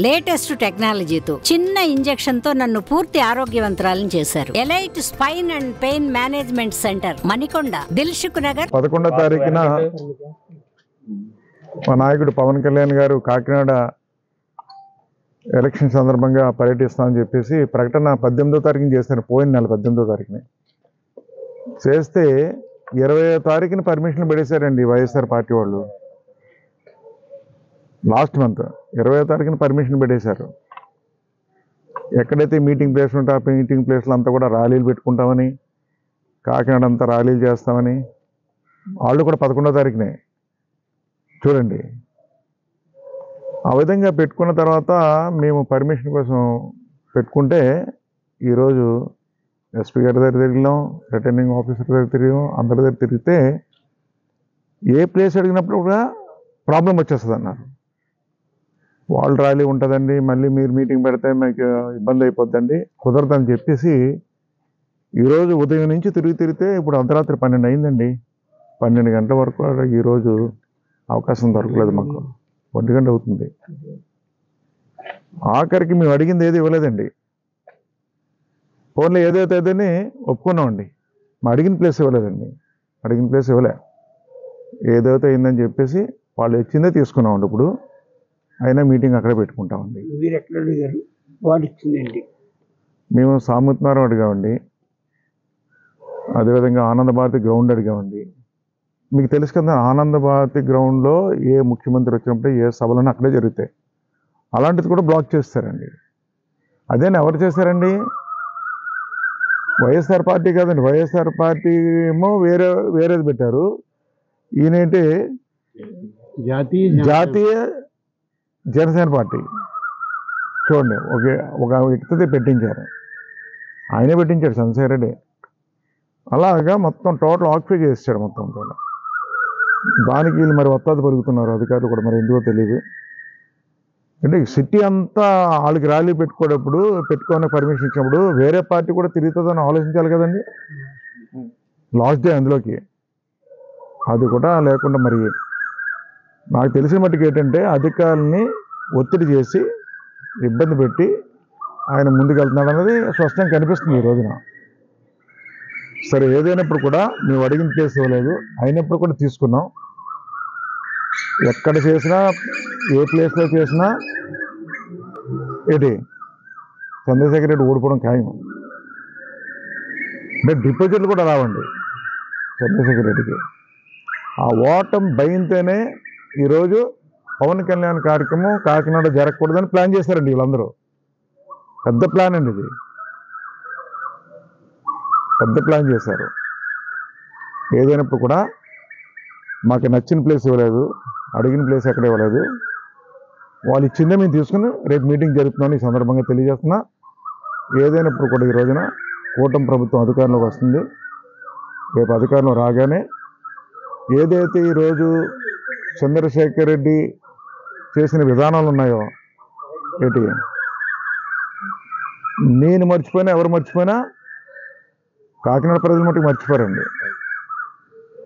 Latest టెక్నాలజీతో చిన్న injection తో నన్ను పూర్తి ఆరోగ్యవంతురాలను చేశారు. Elite Spine and Pain Management Centre, Manikonda, Dilsukh Nagar. 11వ తారీఖున మా నాయకుడు పవన్ కళ్యాణ్ గారు కాకినాడ ఎలక్షన్ సందర్భంగా పర్యటిస్తామని చెప్పేసి ప్రకటన 18వ తారీఖున చేశారు. పోయిన నెల 18వ తారీఖున చేస్తే 20వ తారీఖున పర్మిషన్ పెట్టేశారండి వైఎస్ఆర్ పార్టీ వాళ్ళు. లాస్ట్ మంత్ 20వ తారీఖున పర్మిషన్ పెట్టేశారు. ఎక్కడైతే మీటింగ్ ప్లేస్ ఉంటే ఆ మీటింగ్ ప్లేస్లో అంతా కూడా ర్యాలీలు పెట్టుకుంటామని, కాకినాడ అంతా ర్యాలీలు చేస్తామని వాళ్ళు కూడా 11వ తారీఖునే చూడండి. ఆ విధంగా పెట్టుకున్న తర్వాత మేము పర్మిషన్ కోసం పెట్టుకుంటే ఈరోజు ఎస్పీ గారి దగ్గర తిరిగినాం, రిటర్నింగ్ ఆఫీసర్ దగ్గర తిరిగాం, అందరి దగ్గర తిరిగితే ఏ ప్లేస్ అడిగినప్పుడు కూడా ప్రాబ్లం వచ్చేస్తుంది అన్నారు. వాళ్ళు ర్యాలీ ఉంటుందండి, మళ్ళీ మీరు మీటింగ్ పెడితే మీకు ఇబ్బంది అయిపోద్దండి, కుదరదని చెప్పేసి ఈరోజు ఉదయం నుంచి తిరిగితే ఇప్పుడు అర్ధరాత్రి 12 అయిందండి. 12 గంటల వరకు ఈరోజు అవకాశం దొరకలేదు మాకు. 1 గంట అవుతుంది. ఆఖరికి మేము అడిగింది ఏది ఇవ్వలేదండి. ఫోన్లో ఏదైతే ఏదని ఒప్పుకున్నామండి, మా అడిగిన ప్లేస్ ఇవ్వలేదండి. అడిగిన ప్లేస్ ఇవ్వలే, ఏదైతే అయిందని చెప్పేసి వాళ్ళు ఇచ్చిందే తీసుకున్నామండి. ఇప్పుడు అయినా మీటింగ్ అక్కడే పెట్టుకుంటామండి. మీరు ఎక్కడ అడిగారు? వాళ్ళు ఇచ్చిందండి. మేము సామూత్నారం అడిగామండి, అదేవిధంగా ఆనంద భారతి గ్రౌండ్ అడిగామండి. మీకు తెలుసు కదా, ఆనంద భారతి గ్రౌండ్లో ఏ ముఖ్యమంత్రి వచ్చినప్పుడు ఏ సభలను అక్కడే జరుగుతాయి. అలాంటిది కూడా బ్లాక్ చేస్తారండి. అదేనా ఎవరు చేశారండి? వైఎస్ఆర్ పార్టీ కాదండి. వైఎస్ఆర్ పార్టీ ఏమో వేరేది పెట్టారు. ఈయనేంటి జాతీయ జనసేన పార్టీ. చూడండి, ఒక వ్యక్తితో పెట్టించారు, ఆయనే పెట్టించాడు, చంద్రశేఖర్ రెడ్డి. అలాగా మొత్తం టోటల్ ఆక్యుపై చేసాడు మొత్తం కూడా. దానికి వీళ్ళు మరి ఒత్తాది పెరుగుతున్నారు అధికారులు కూడా, మరి ఎందుకో తెలియదు. అంటే సిటీ అంతా వాళ్ళకి ర్యాలీ పెట్టుకొని పర్మిషన్ ఇచ్చినప్పుడు వేరే పార్టీ కూడా తిరుగుతుందని ఆలోచించాలి కదండి. లాస్ట్ డే అందులోకి అది కూడా లేకుండా మరి నాకు తెలిసిన మట్టుకు ఏంటంటే అధికారులని ఒత్తిడి చేసి ఇబ్బంది పెట్టి ఆయన ముందుకెళ్తున్నాడు అన్నది స్పష్టంగా కనిపిస్తుంది ఈ రోజున. సరే, ఏదైనప్పుడు కూడా మేము అడిగిన ప్లేస్ ఇవ్వలేదు, అయినప్పుడు కూడా తీసుకున్నాం. ఎక్కడ చేసినా ఏ ప్లేస్లో చేసినా ఏంటి చంద్రశేఖర్ రెడ్డి ఓడిపోవడం ఖాయం. అంటే డిపాజిట్లు కూడా రావండి చంద్రశేఖర్ రెడ్డికి. ఆ ఓటం భయంతోనే ఈరోజు పవన్ కళ్యాణ్ కార్యక్రమం కాకినాడ జరగకూడదని ప్లాన్ చేశారండి వీళ్ళందరూ. పెద్ద ప్లాన్ అండి ఇది, పెద్ద ప్లాన్ చేశారు. ఏదైనప్పుడు కూడా మాకు నచ్చిన ప్లేస్ ఇవ్వలేదు, అడిగిన ప్లేస్ ఎక్కడ ఇవ్వలేదు. వాళ్ళు ఇచ్చిందే మేము తీసుకుని రేపు మీటింగ్ జరుపుతున్నాను ఈ సందర్భంగా తెలియజేస్తున్నా. ఏదైనప్పుడు కూడా ఈ రోజున కూటమి ప్రభుత్వం అధికారంలోకి వస్తుంది. రేపు అధికారంలో రాగానే ఏదైతే ఈరోజు చంద్రశేఖర్ రెడ్డి చేసిన విధానాలు ఉన్నాయో, ఏంటి నేను మర్చిపోయినా ఎవరు మర్చిపోయినా కాకినాడ ప్రజలు మట్టుకు మర్చిపోరండి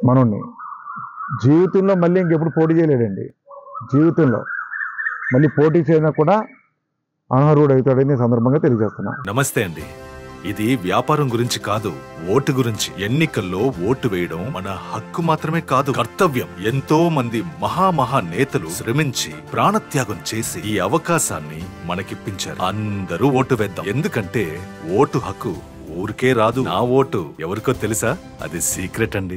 మనోడిని. జీవితంలో మళ్ళీ ఇంకెప్పుడు పోటీ చేయలేడండి. జీవితంలో మళ్ళీ పోటీ చేయనా కూడా అనర్హుడు అవుతాడని సందర్భంగా తెలియజేస్తున్నా. నమస్తే అండి. ఇది వ్యాపారం గురించి కాదు, ఓటు గురించి. ఎన్నికల్లో ఓటు వేయడం మన హక్కు మాత్రమే కాదు, కర్తవ్యం. ఎంతో మంది మహా నేతలు శ్రమించి ప్రాణత్యాగం చేసి ఈ అవకాశాన్ని మనకిప్పించారు. అందరూ ఓటు వేద్దాం, ఎందుకంటే ఓటు హక్కు ఊరికే రాదు. నా ఓటు ఎవరికో తెలుసా? అది సీక్రెట్ అండి.